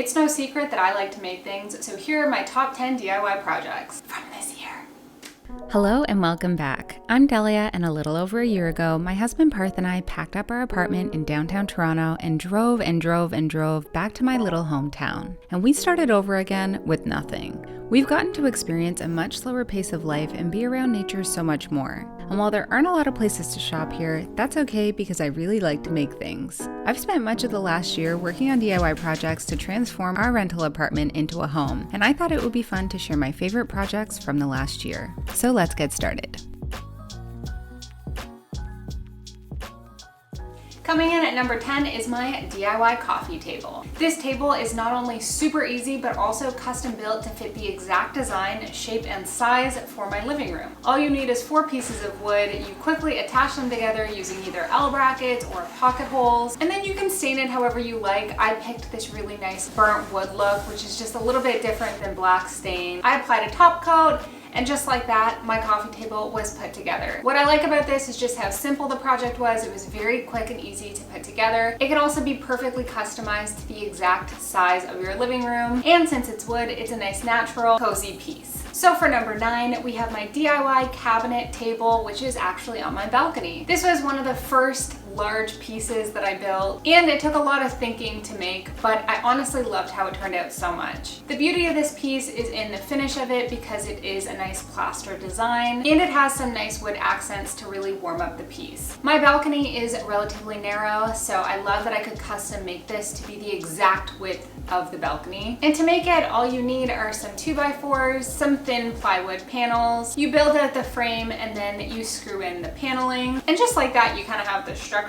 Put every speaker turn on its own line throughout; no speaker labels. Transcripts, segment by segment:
It's no secret that I like to make things, so here are my top 10 DIY projects from this year.
Hello and welcome back. I'm Dalia, and a little over a year ago, my husband Parth and I packed up our apartment in downtown Toronto and drove back to my little hometown. And we started over again with nothing. We've gotten to experience a much slower pace of life and be around nature so much more. And while there aren't a lot of places to shop here, that's okay because I really like to make things. I've spent much of the last year working on DIY projects to transform our rental apartment into a home, and I thought it would be fun to share my favorite projects from the last year. So let's get started.
Coming in at number 10 is my DIY coffee table. This table is not only super easy, but also custom built to fit the exact design, shape, and size for my living room. All you need is 4 pieces of wood. You quickly attach them together using either L brackets or pocket holes, and then you can stain it however you like. I picked this really nice burnt wood look, which is just a little bit different than black stain. I applied a top coat, and just like that, my coffee table was put together. What I like about this is just how simple the project was. It was very quick and easy to put together. It can also be perfectly customized to the exact size of your living room. And since it's wood, it's a nice natural, cozy piece. So for number 9, we have my DIY cabinet table, which is actually on my balcony. This was one of the first large pieces that I built, and it took a lot of thinking to make, but I honestly loved how it turned out so much. The beauty of this piece is in the finish of it because it is a nice plaster design, and it has some nice wood accents to really warm up the piece. My balcony is relatively narrow, so I love that I could custom make this to be the exact width of the balcony. And to make it, all you need are some 2x4s, some thin plywood panels. You build out the frame and then you screw in the paneling. And just like that, you kind of have the structure.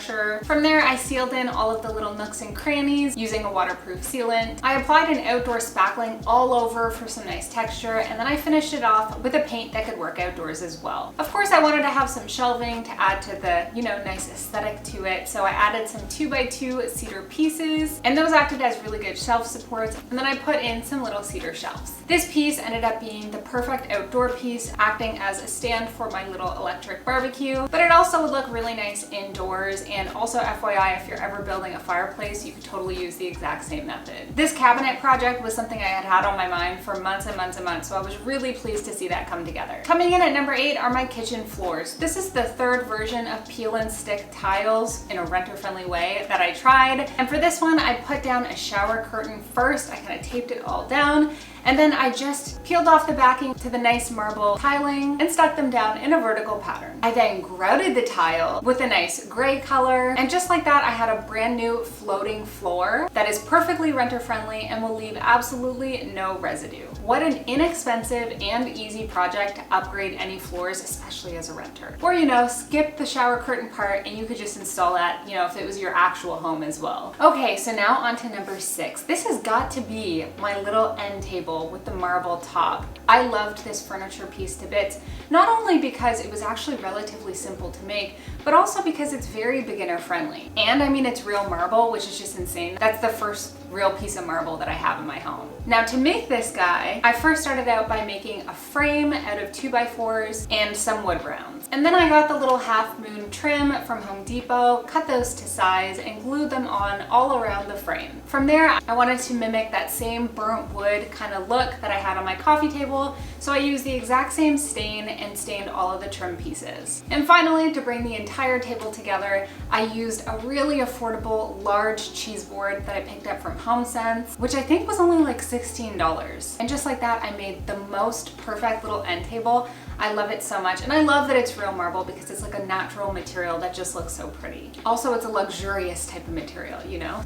From there, I sealed in all of the little nooks and crannies using a waterproof sealant. I applied an outdoor spackling all over for some nice texture, and then I finished it off with a paint that could work outdoors as well. Of course, I wanted to have some shelving to add to the, nice aesthetic to it, so I added some 2x2 cedar pieces, and those acted as really good shelf supports, and then I put in some little cedar shelves. This piece ended up being the perfect outdoor piece, acting as a stand for my little electric barbecue, but it also would look really nice indoors. And also FYI, if you're ever building a fireplace, you could totally use the exact same method. This cabinet project was something I had on my mind for months and months and months, so I was really pleased to see that come together. Coming in at number 8 are my kitchen floors. This is the 3rd version of peel and stick tiles in a renter-friendly way that I tried. And for this one, I put down a shower curtain first. I kind of taped it all down, and then I just peeled off the backing to the nice marble tiling and stuck them down in a vertical pattern. I then grouted the tile with a nice gray color, and just like that, I had a brand new floating floor that is perfectly renter friendly and will leave absolutely no residue. What an inexpensive and easy project to upgrade any floors, especially as a renter. Or skip the shower curtain part and you could just install that, if it was your actual home as well. Okay, so now on to number 6. This has got to be my little end table with the marble top. I loved this furniture piece to bits, not only because it was actually relatively simple to make, but also because it's very beginner friendly. And I mean, it's real marble, which is just insane. That's the first real piece of marble that I have in my home. Now to make this guy, I first started out by making a frame out of 2x4s and some wood rounds. And then I got the little half moon trim from Home Depot, cut those to size, and glued them on all around the frame. From there, I wanted to mimic that same burnt wood kind of look that I had on my coffee table, so I used the exact same stain and stained all of the trim pieces. And finally, to bring the entire table together, I used a really affordable large cheese board that I picked up from HomeSense, which I think was only like $16. And just like that, I made the most perfect little end table. I love it so much, and I love that it's real marble because it's like a natural material that just looks so pretty. Also, it's a luxurious type of material,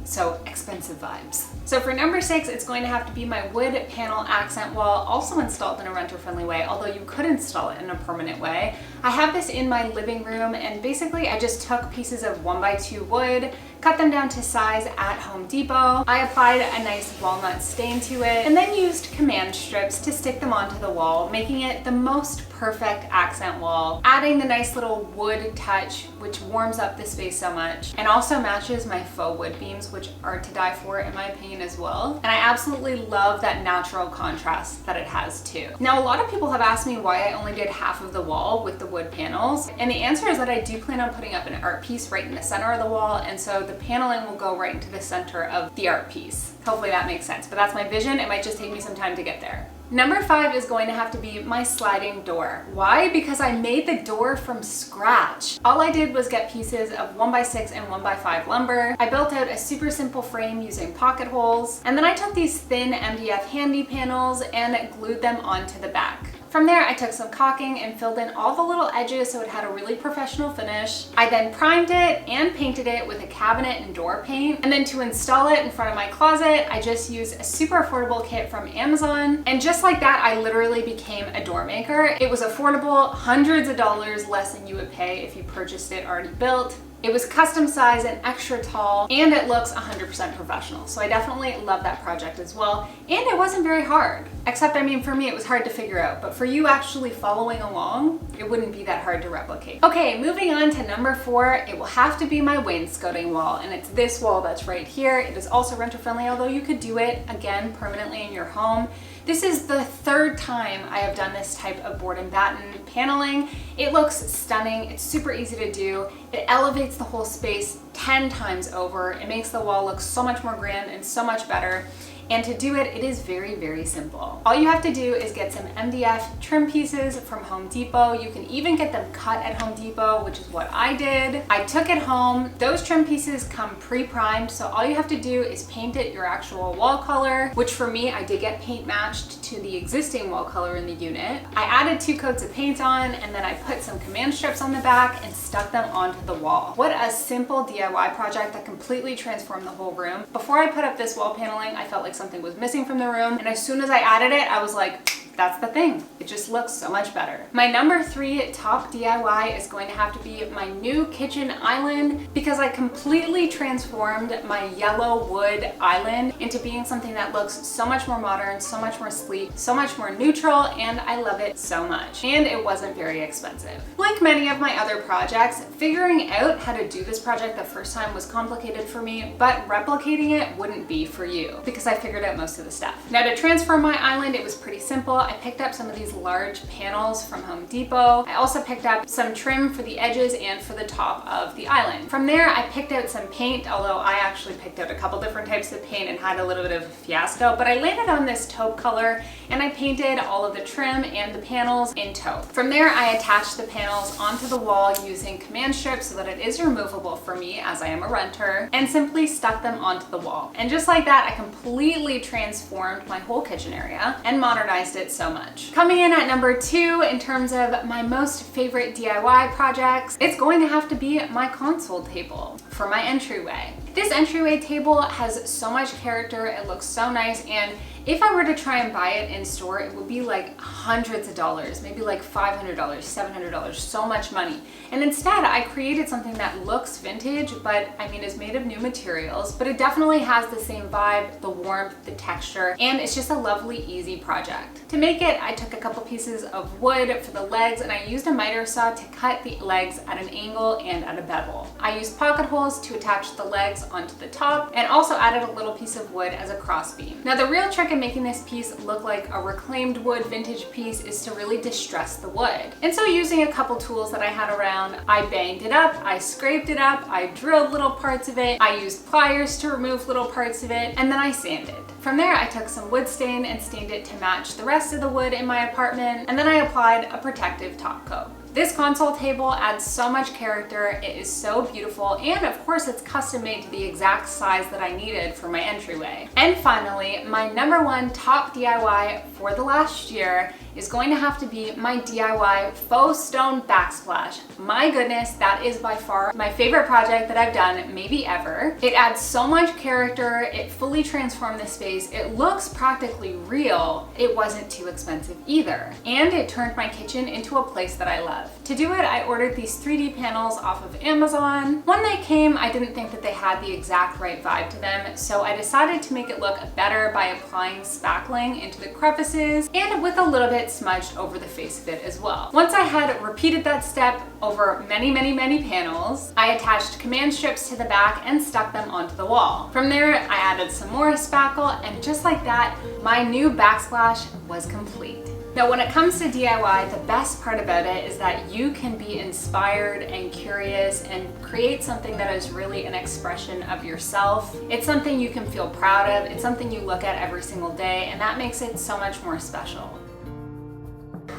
so expensive vibes. So for number 6, it's going to have to be my wood panel accent wall, also installed in a renter-friendly way, although you could install it in a permanent way. I have this in my living room, and basically I just took pieces of 1x2 wood, cut them down to size at Home Depot. I applied a nice walnut stain to it, and then used command strips to stick them onto the wall, making it the most perfect accent wall, adding the nice little wood touch, which warms up the space so much, and also matches my faux wood beams, which are to die for in my opinion as well. And I absolutely love that natural contrast that it has too. Now, a lot of people have asked me why I only did half of the wall with the wood panels, and the answer is that I do plan on putting up an art piece right in the center of the wall, and so the paneling will go right into the center of the art piece. Hopefully that makes sense, but that's my vision. It might just take me some time to get there. Number 5 is going to have to be my sliding door. Why? Because I made the door from scratch. All I did was get pieces of 1x6 and 1x5 lumber. I built out a super simple frame using pocket holes, and then I took these thin MDF handy panels and glued them onto the back. From there, I took some caulking and filled in all the little edges so it had a really professional finish. I then primed it and painted it with a cabinet and door paint. And then to install it in front of my closet, I just used a super affordable kit from Amazon. And just like that, I literally became a door maker. It was affordable, hundreds of dollars less than you would pay if you purchased it already built. It was custom size and extra tall, and it looks 100% professional. So I definitely love that project as well. And it wasn't very hard. Except, I mean, for me, it was hard to figure out. But for you actually following along, it wouldn't be that hard to replicate. Okay, moving on to number 4, it will have to be my wainscoting wall. And it's this wall that's right here. It is also renter friendly, although you could do it, again, permanently in your home. This is the 3rd time I have done this type of board and batten paneling. It looks stunning. It's super easy to do. It elevates the whole space 10 times over. It makes the wall look so much more grand and so much better. And to do it, it is very, very simple. All you have to do is get some MDF trim pieces from Home Depot. You can even get them cut at Home Depot, which is what I did. I took it home. Those trim pieces come pre-primed, so all you have to do is paint it your actual wall color, which for me, I did get paint matched to the existing wall color in the unit. I added 2 coats of paint on, and then I put some command strips on the back and stuck them onto the wall. What a simple DIY project that completely transformed the whole room. Before I put up this wall paneling, I felt like something was missing from the room, and as soon as I added it, I was like, that's the thing. It just looks so much better. My number 3 top DIY is going to have to be my new kitchen island, because I completely transformed my yellow wood island into being something that looks so much more modern, so much more sleek, so much more neutral, and I love it so much. And it wasn't very expensive. Like many of my other projects, figuring out how to do this project the first time was complicated for me, but replicating it wouldn't be for you, because I figured out most of the stuff. Now, to transform my island, it was pretty simple. I picked up some of these large panels from Home Depot. I also picked up some trim for the edges and for the top of the island. From there, I picked out some paint, although I actually picked out a couple different types of paint and had a little bit of a fiasco, but I landed on this taupe color and I painted all of the trim and the panels in taupe. From there, I attached the panels onto the wall using command strips so that it is removable for me as I am a renter, and simply stuck them onto the wall. And just like that, I completely transformed my whole kitchen area and modernized it so much. Coming in at number 2 in terms of my most favorite DIY projects, it's going to have to be my console table for my entryway. This entryway table has so much character, it looks so nice, and if I were to try and buy it in store, it would be like hundreds of dollars, maybe like $500, $700, so much money. And instead, I created something that looks vintage, but I mean, is made of new materials, but it definitely has the same vibe, the warmth, the texture, and it's just a lovely, easy project. To make it, I took a couple pieces of wood for the legs, and I used a miter saw to cut the legs at an angle and at a bevel. I used pocket holes to attach the legs onto the top, and also added a little piece of wood as a crossbeam. Now, the real trick in making this piece look like a reclaimed wood vintage piece is to really distress the wood. And so, using a couple tools that I had around, I banged it up, I scraped it up, I drilled little parts of it, I used pliers to remove little parts of it, and then I sanded. From there, I took some wood stain and stained it to match the rest of the wood in my apartment, and then I applied a protective top coat. This console table adds so much character, it is so beautiful, and of course it's custom made to the exact size that I needed for my entryway. And finally, my number 1 top DIY for the last year is going to have to be my DIY faux stone backsplash. My goodness, that is by far my favorite project that I've done, maybe ever. It adds so much character, it fully transformed the space, it looks practically real, it wasn't too expensive either, and it turned my kitchen into a place that I love. To do it, I ordered these 3D panels off of Amazon. When they came, I didn't think that they had the exact right vibe to them, so I decided to make it look better by applying spackling into the crevices and with a little bit smudged over the face of it as well. Once I had repeated that step over many panels, I attached command strips to the back and stuck them onto the wall. From there, I added some more spackle, and just like that, my new backsplash was complete. Now, when it comes to DIY, the best part about it is that you can be inspired and curious and create something that is really an expression of yourself. It's something you can feel proud of. It's something you look at every single day, and that makes it so much more special.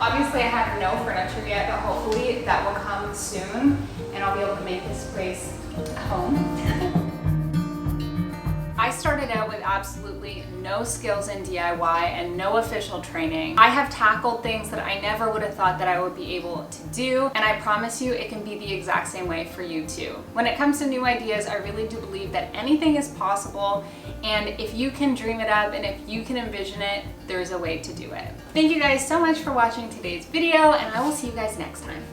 Obviously, I have no furniture yet, but hopefully that will come soon, and I'll be able to make this place a home. I started out with absolutely no skills in DIY and no official training. I have tackled things that I never would have thought that I would be able to do, and I promise you it can be the exact same way for you too. When it comes to new ideas, I really do believe that anything is possible, and if you can dream it up and if you can envision it, there's a way to do it. Thank you guys so much for watching today's video, and I will see you guys next time.